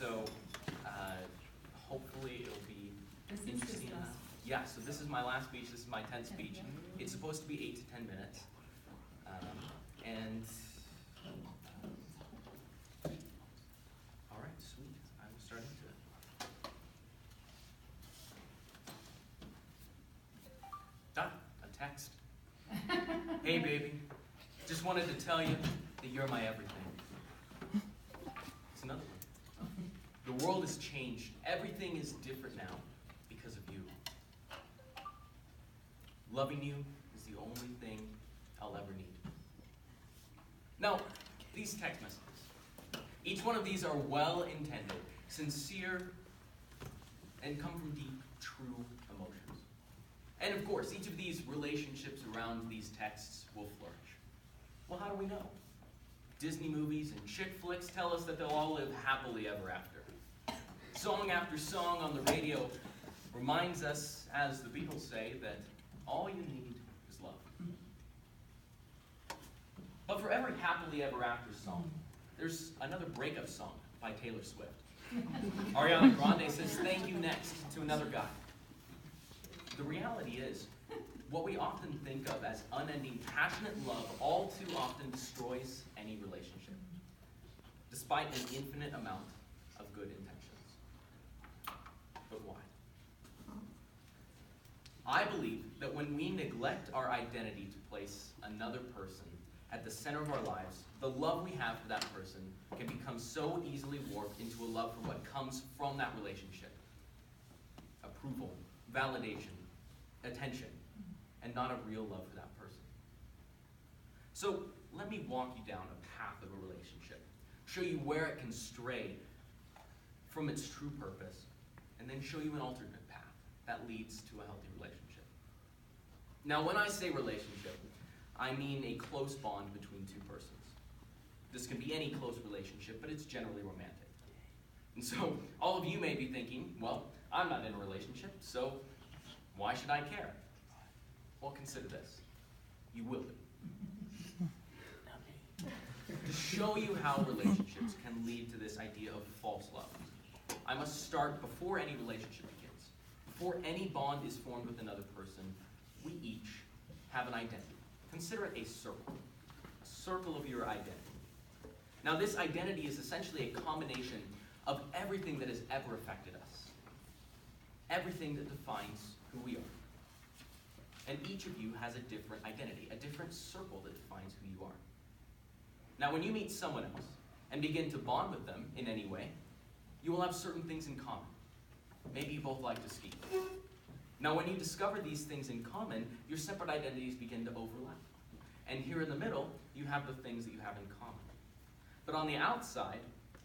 So hopefully it'll be This is interesting his enough. last. Yeah, so this is my last speech. This is my 10th speech. It's supposed to be 8 to 10 minutes. And all right, sweet. I will start into it. A text. Hey, baby. Just wanted to tell you that you're my everything. It's another one. The world has changed. Everything is different now because of you. Loving you is the only thing I'll ever need. Now, these text messages, each one of these are well-intended, sincere, and come from deep, true emotions. And of course, each of these relationships around these texts will flourish. Well, how do we know? Disney movies and chick flicks tell us that they'll all live happily ever after. Song after song on the radio reminds us, as the Beatles say, that all you need is love. But for every happily ever after song, there's another breakup song by Taylor Swift. Ariana Grande says, "Thank you next" to another guy. The reality is, what we often think of as unending, passionate love all too often destroys any relationship, despite an infinite amount of good intentions. But why? I believe that when we neglect our identity to place another person at the center of our lives, the love we have for that person can become so easily warped into a love for what comes from that relationship. Approval, validation, attention, and not a real love for that person. So let me walk you down a path of a relationship, show you where it can stray from its true purpose, and then show you an alternate path that leads to a healthy relationship. Now, when I say relationship, I mean a close bond between two persons. This can be any close relationship, but it's generally romantic. And so all of you may be thinking, well, I'm not in a relationship, so why should I care? Well, consider this. You will be. To show you how relationships can lead to this idea of false love, I must start before any relationship begins. Before any bond is formed with another person, we each have an identity. Consider it a circle of your identity. Now, this identity is essentially a combination of everything that has ever affected us, everything that defines who we are. And each of you has a different identity, a different circle that defines who you are. Now, when you meet someone else and begin to bond with them in any way, you will have certain things in common. Maybe you both like to ski. Now, when you discover these things in common, your separate identities begin to overlap. And here in the middle, you have the things that you have in common. But on the outside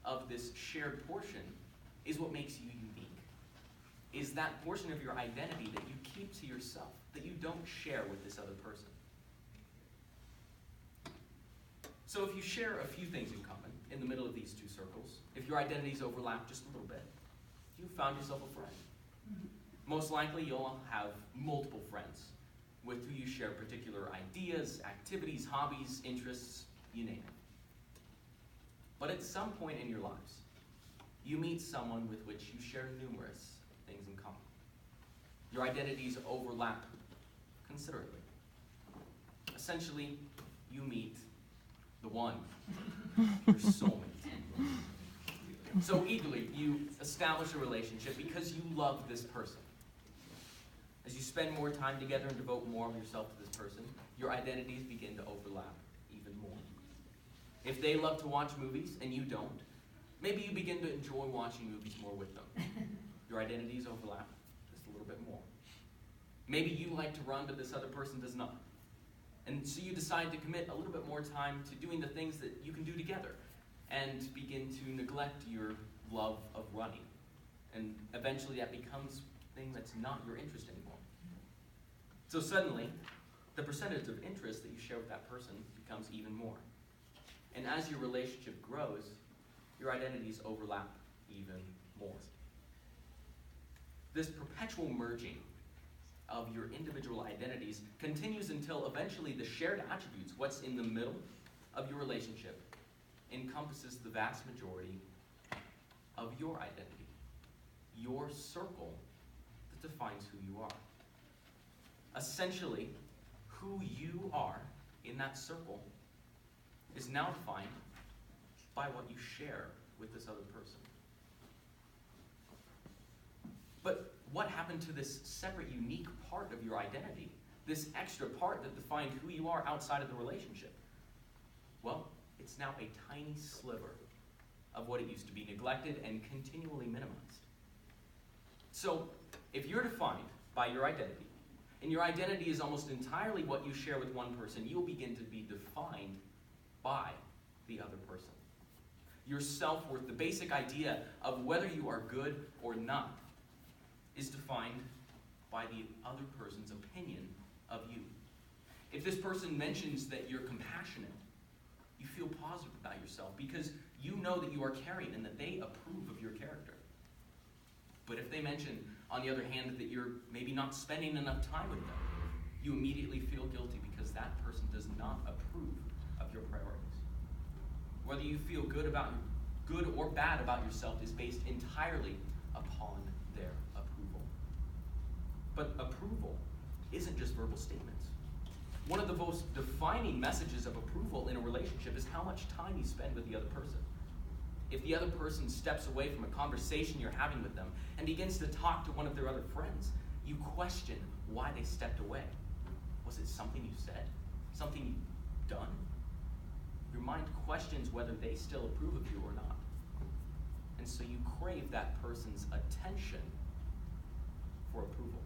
of this shared portion is what makes you unique. Is that portion of your identity that you keep to yourself, that you don't share with this other person. So if you share a few things in common in the middle of these two circles, if your identities overlap just a little bit, you found yourself a friend. Most likely you'll have multiple friends with who you share particular ideas, activities, hobbies, interests, you name it. But at some point in your lives, you meet someone with which you share numerous things in common. Your identities overlap considerably. Essentially, you meet the one, your soulmate. So eagerly, you establish a relationship because you love this person. As you spend more time together and devote more of yourself to this person, your identities begin to overlap even more. If they love to watch movies and you don't, maybe you begin to enjoy watching movies more with them. Your identities overlap just a little bit more. Maybe you like to run, but this other person does not. And so you decide to commit a little bit more time to doing the things that you can do together and begin to neglect your love of running. And eventually that becomes a thing that's not your interest anymore. So suddenly, the percentage of interest that you share with that person becomes even more. And as your relationship grows, your identities overlap even more. This perpetual merging of your individual identities continues until eventually the shared attributes, what's in the middle of your relationship, encompasses the vast majority of your identity, your circle that defines who you are. Essentially, who you are in that circle is now defined by what you share with this other person. But what happened to this separate, unique part of your identity? This extra part that defined who you are outside of the relationship? Well, it's now a tiny sliver of what it used to be, neglected and continually minimized. So, if you're defined by your identity, and your identity is almost entirely what you share with one person, you'll begin to be defined by the other person. Your self-worth, the basic idea of whether you are good or not, is defined by the other person's opinion of you. If this person mentions that you're compassionate, you feel positive about yourself because you know that you are caring and that they approve of your character. But if they mention, on the other hand, that you're maybe not spending enough time with them, you immediately feel guilty because that person does not approve of your priorities. Whether you feel good or bad about yourself is based entirely upon their approval. But approval isn't just verbal statements. One of the most defining messages of approval in a relationship is how much time you spend with the other person. If the other person steps away from a conversation you're having with them and begins to talk to one of their other friends, you question why they stepped away. Was it something you said? Something you've done? Your mind questions whether they still approve of you or not. And so you crave that person's attention for approval.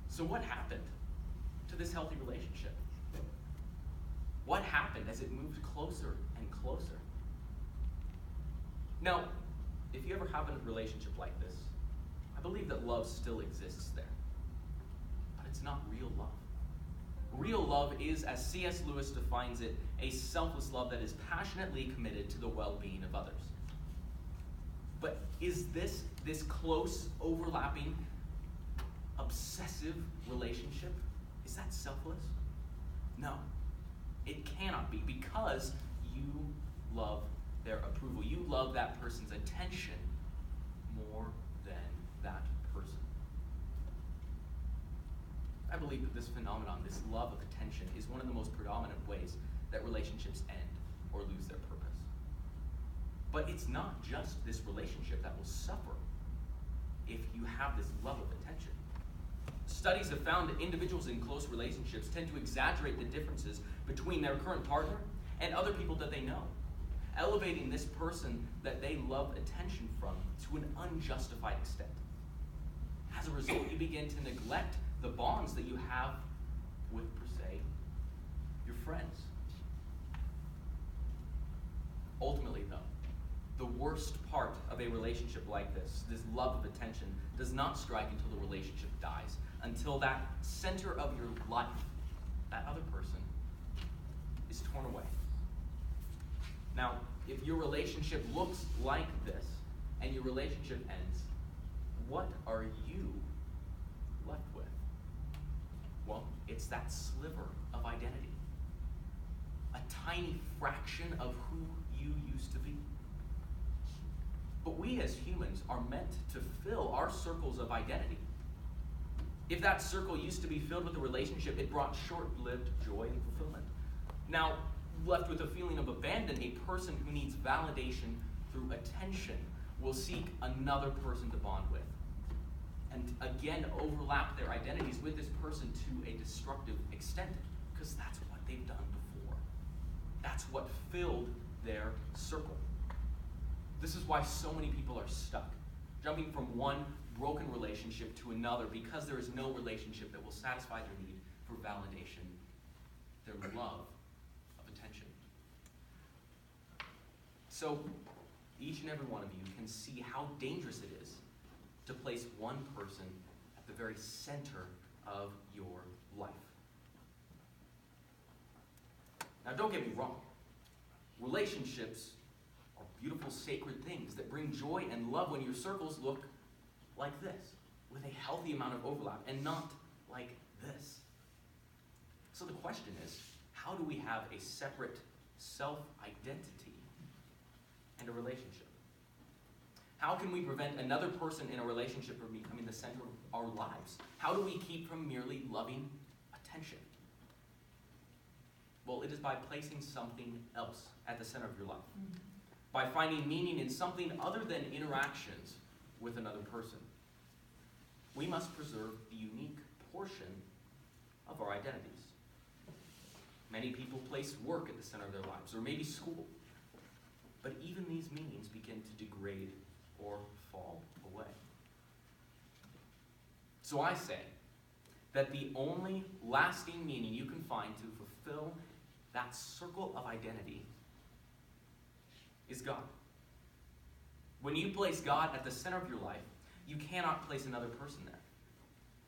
So what happened to this healthy relationship? What happened as it moved closer and closer? Now, if you ever have a relationship like this, I believe that love still exists there. But it's not real love. Real love is, as C.S. Lewis defines it, a selfless love that is passionately committed to the well-being of others. But is this close, overlapping, obsessive relationship, is that selfless? No, it cannot be, because you love their approval. You love that person's attention more than that person. I believe that this phenomenon, this love of attention, is one of the most predominant ways that relationships end or lose their purpose. But it's not just this relationship that will suffer if you have this love of attention. Studies have found that individuals in close relationships tend to exaggerate the differences between their current partner and other people that they know, elevating this person that they love attention from to an unjustified extent. As a result, you begin to neglect the bonds that you have with, per se, your friends. Ultimately, though, the worst part of a relationship like this love of attention, does not strike until the relationship dies, until that center of your life, that other person, is torn away. Now, if your relationship looks like this, and your relationship ends, what are you left with? Well, it's that sliver of identity. A tiny fraction of who you used to be. But we as humans are meant to fill our circles of identity. If that circle used to be filled with a relationship, it brought short-lived joy and fulfillment. Now, left with a feeling of abandon, a person who needs validation through attention will seek another person to bond with, and again overlap their identities with this person to a destructive extent, because that's what they've done before. That's what filled their circle. This is why so many people are stuck, jumping from one broken relationship to another, because there is no relationship that will satisfy their need for validation, their love of attention. So each and every one of you can see how dangerous it is to place one person at the very center of your life. Now, don't get me wrong. Relationships are beautiful, sacred things that bring joy and love when your circles look like this, with a healthy amount of overlap, and not like this. So the question is, how do we have a separate self-identity and a relationship? How can we prevent another person in a relationship from becoming the center of our lives? How do we keep from merely loving attention? Well, it is by placing something else at the center of your life. By finding meaning in something other than interactions with another person. We must preserve the unique portion of our identities. Many people place work at the center of their lives, or maybe school. But even these meanings begin to degrade or fall away. So I say that the only lasting meaning you can find to fulfill that circle of identity is God. When you place God at the center of your life, you cannot place another person there.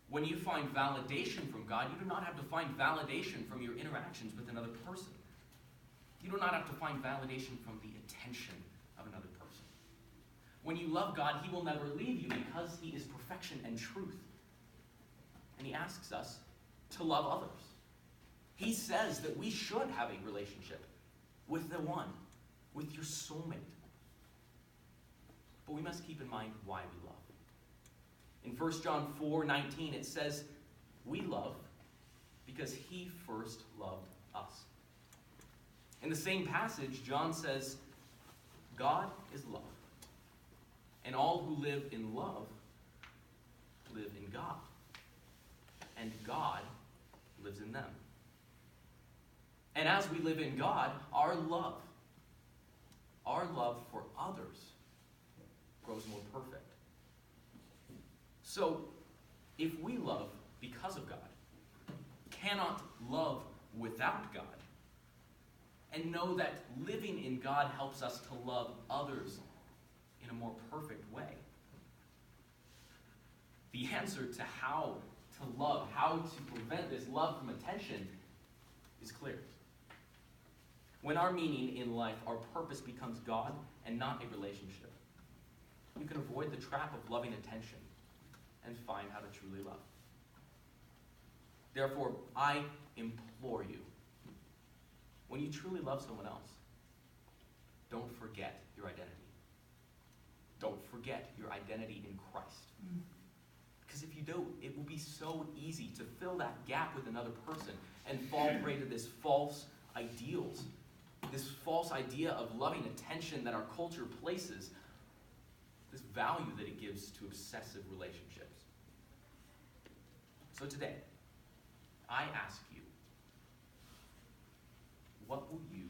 When you find validation from God, you do not have to find validation from your interactions with another person. You do not have to find validation from the attention of another person. When you love God, He will never leave you because He is perfection and truth. And He asks us to love others. He says that we should have a relationship with the one, with your soulmate. But we must keep in mind why we love. In 1 John 4:19, it says, we love because He first loved us. In the same passage, John says, God is love. And all who live in love live in God. And God lives in them. And as we live in God, our love for others grows more perfect. So, if we love because of God, cannot love without God, and know that living in God helps us to love others in a more perfect way, the answer to how to love, how to prevent this love from attention, is clear. When our meaning in life, our purpose becomes God and not a relationship, you can avoid the trap of loving attention and find how to truly love. Therefore, I implore you, when you truly love someone else, don't forget your identity. Don't forget your identity in Christ. Because if you do, it will be so easy to fill that gap with another person and fall prey to this false ideals, this false idea of loving attention that our culture places, this value that it gives to obsessive relationships. So today, I ask you, what will you